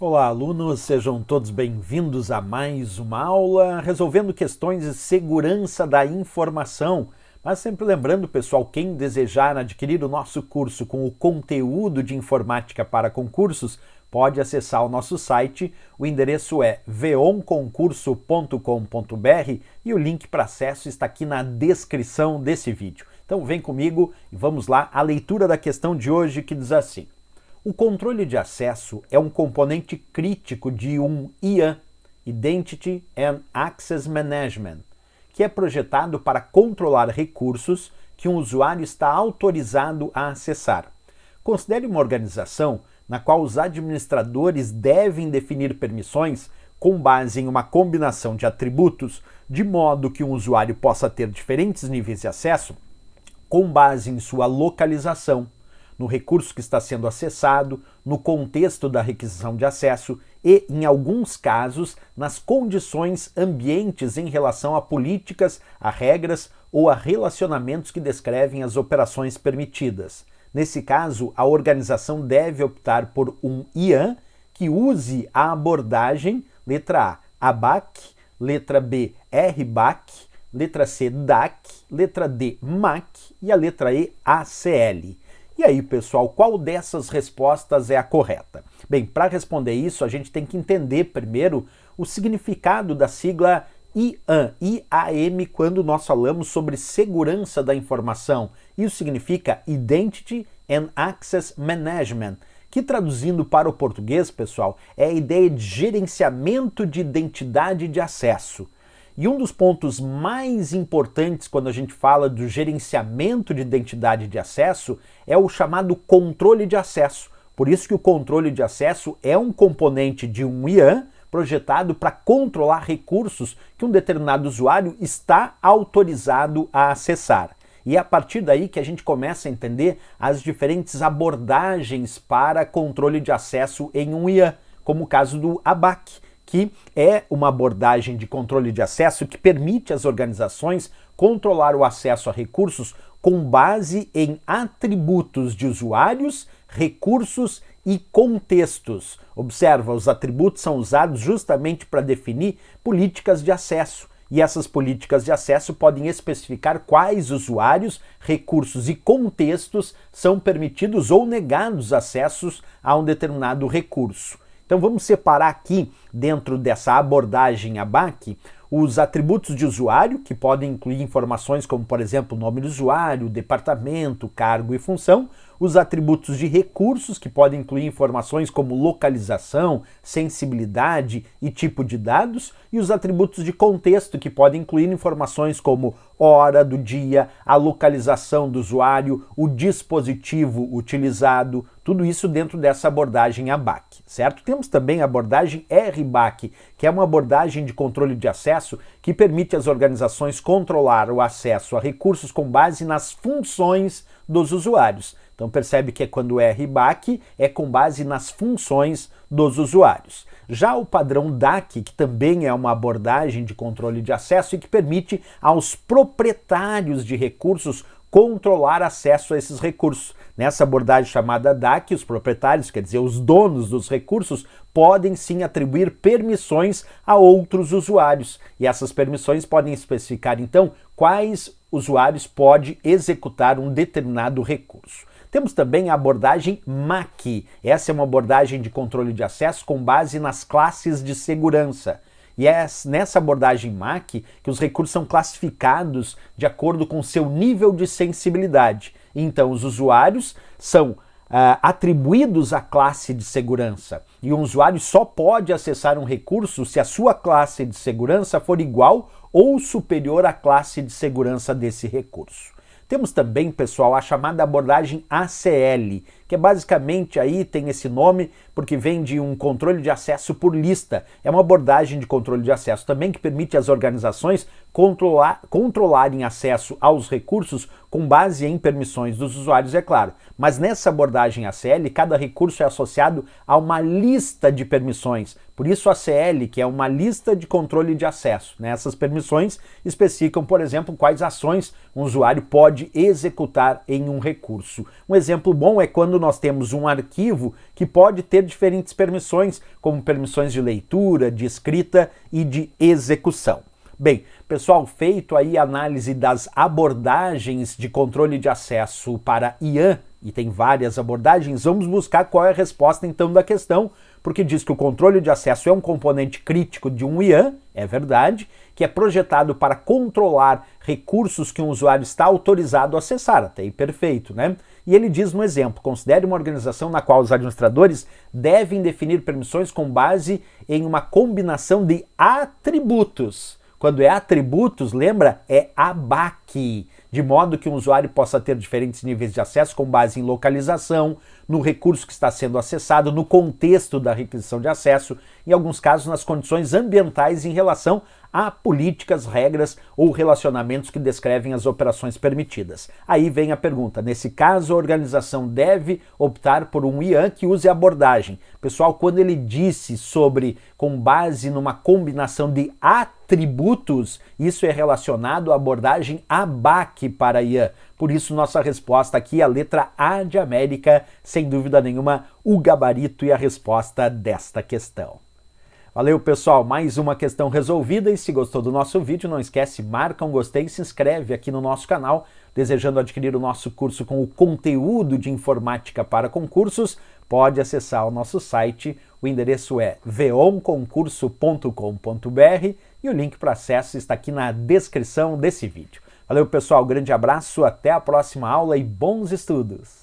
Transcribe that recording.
Olá, alunos, sejam todos bem-vindos a mais uma aula resolvendo questões de segurança da informação. Mas sempre lembrando, pessoal, quem desejar adquirir o nosso curso com o conteúdo de informática para concursos, pode acessar o nosso site. O endereço é veonconcurso.com.br e o link para acesso está aqui na descrição desse vídeo. Então vem comigo e vamos lá à leitura da questão de hoje que diz assim: o controle de acesso é um componente crítico de um IAM, Identity and Access Management, que é projetado para controlar recursos que um usuário está autorizado a acessar. Considere uma organização na qual os administradores devem definir permissões com base em uma combinação de atributos, de modo que um usuário possa ter diferentes níveis de acesso com base em sua localização, no recurso que está sendo acessado, no contexto da requisição de acesso e, em alguns casos, nas condições ambientes em relação a políticas, a regras ou a relacionamentos que descrevem as operações permitidas. Nesse caso, a organização deve optar por um IAM que use a abordagem letra A, ABAC, letra B, RBAC, letra C, DAC, letra D, MAC e a letra E, ACL. E aí, pessoal, qual dessas respostas é a correta? Bem, para responder isso, a gente tem que entender primeiro o significado da sigla IAM, quando nós falamos sobre segurança da informação. Isso significa Identity and Access Management, que traduzindo para o português, pessoal, é a ideia de gerenciamento de identidade de acesso. E um dos pontos mais importantes quando a gente fala do gerenciamento de identidade de acesso é o chamado controle de acesso. Por isso que o controle de acesso é um componente de um IAM projetado para controlar recursos que um determinado usuário está autorizado a acessar. E é a partir daí que a gente começa a entender as diferentes abordagens para controle de acesso em um IAM, como o caso do ABAC, que é uma abordagem de controle de acesso que permite às organizações controlar o acesso a recursos com base em atributos de usuários, recursos e contextos. Observa, os atributos são usados justamente para definir políticas de acesso. E essas políticas de acesso podem especificar quais usuários, recursos e contextos são permitidos ou negados acessos a um determinado recurso. Então vamos separar aqui, dentro dessa abordagem ABAC, os atributos de usuário, que podem incluir informações como, por exemplo, nome do usuário, departamento, cargo e função, os atributos de recursos, que podem incluir informações como localização, sensibilidade e tipo de dados, e os atributos de contexto, que podem incluir informações como hora do dia, a localização do usuário, o dispositivo utilizado, tudo isso dentro dessa abordagem ABAC, certo? Temos também a abordagem RBAC, que é uma abordagem de controle de acesso que permite às organizações controlar o acesso a recursos com base nas funções dos usuários. Então percebe que quando é RBAC é com base nas funções dos usuários. Já o padrão DAC, que também é uma abordagem de controle de acesso e que permite aos proprietários de recursos controlar acesso a esses recursos. Nessa abordagem chamada DAC, os proprietários, quer dizer, os donos dos recursos, podem sim atribuir permissões a outros usuários. E essas permissões podem especificar, então, quais usuários pode executar um determinado recurso. Temos também a abordagem MAC. Essa é uma abordagem de controle de acesso com base nas classes de segurança. E é nessa abordagem MAC que os recursos são classificados de acordo com seu nível de sensibilidade. Então, os usuários são atribuídos à classe de segurança. E um usuário só pode acessar um recurso se a sua classe de segurança for igual ou superior à classe de segurança desse recurso. Temos também, pessoal, a chamada abordagem ACL, que basicamente aí tem esse nome porque vem de um controle de acesso por lista. É uma abordagem de controle de acesso também que permite às organizações controlarem acesso aos recursos com base em permissões dos usuários, é claro. Mas nessa abordagem ACL, cada recurso é associado a uma lista de permissões. Por isso a ACL, que é uma lista de controle de acesso. Essas permissões especificam, por exemplo, quais ações um usuário pode executar em um recurso. Um exemplo bom é quando nós temos um arquivo que pode ter diferentes permissões, como permissões de leitura, de escrita e de execução. Bem, pessoal, feito aí a análise das abordagens de controle de acesso para IAM, e tem várias abordagens, vamos buscar qual é a resposta então da questão, porque diz que o controle de acesso é um componente crítico de um IAM, é verdade, que é projetado para controlar recursos que um usuário está autorizado a acessar, até aí perfeito, né? E ele diz no exemplo, considere uma organização na qual os administradores devem definir permissões com base em uma combinação de atributos. Quando é atributos, lembra? É ABAC, de modo que um usuário possa ter diferentes níveis de acesso com base em localização, no recurso que está sendo acessado, no contexto da requisição de acesso, em alguns casos nas condições ambientais em relação a políticas, regras ou relacionamentos que descrevem as operações permitidas. Aí vem a pergunta, nesse caso a organização deve optar por um IAM que use a abordagem. Pessoal, quando ele disse sobre com base numa combinação de atributos, isso é relacionado à abordagem ABAC para IAM. Por isso nossa resposta aqui é a letra A de América, sem dúvida nenhuma, o gabarito e a resposta desta questão. Valeu, pessoal, mais uma questão resolvida, e se gostou do nosso vídeo, não esquece, marca um gostei e se inscreve aqui no nosso canal. Desejando adquirir o nosso curso com o conteúdo de informática para concursos, pode acessar o nosso site, o endereço é veonconcurso.com.br e o link para acesso está aqui na descrição desse vídeo. Valeu, pessoal, grande abraço, até a próxima aula e bons estudos!